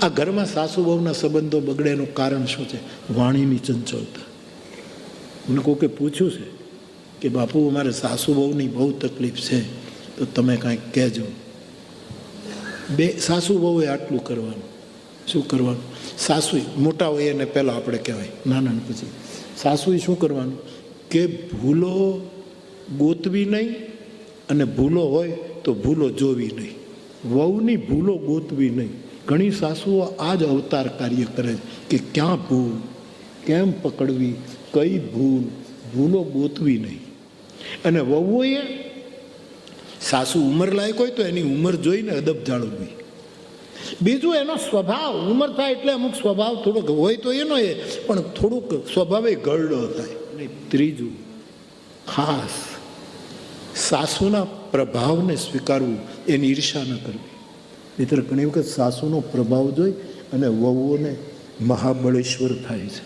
આ ઘરમાં સાસુ બહુના સંબંધો બગડે એનું કારણ શું છે? વાણીની ચંચળતા. મને કોકે પૂછ્યું છે કે બાપુ અમારે સાસુ બહુની બહુ તકલીફ છે, તો તમે કાંઈક કહેજો. બે સાસુ બહુએ આટલું કરવાનું. શું કરવાનું? સાસુ મોટા હોય એને પહેલાં આપણે કહેવાય, નાના પછી સાસુએ શું કરવાનું કે ભૂલો ગોતવી નહીં, અને ભૂલો હોય તો ભૂલો જોવી નહીં. વહુની ભૂલો ગોતવી નહીં. ઘણી સાસુઓ આ જ અવતાર કાર્ય કરે છે કે ક્યાં ભૂલ, કેમ પકડવી, કઈ ભૂલ, ભૂલો ગોતવી નહીં. અને વહુએ સાસુ ઉંમરલાયક હોય તો એની ઉંમર જોઈને અદબ જાળવવી. બીજું એનો સ્વભાવ, ઉંમર થાય એટલે અમુક સ્વભાવ થોડોક હોય તો એનો એ, પણ થોડુંક સ્વભાવે ગરડો થાય. અને ત્રીજું ખાસ સાસુના પ્રભાવને સ્વીકારવું, એની ઈર્ષા ન કરવી. મિત્ર, ઘણી વખત સાસુનો પ્રભાવ જોઈ અને વહુઓને મહાબળેશ્વર થાય છે.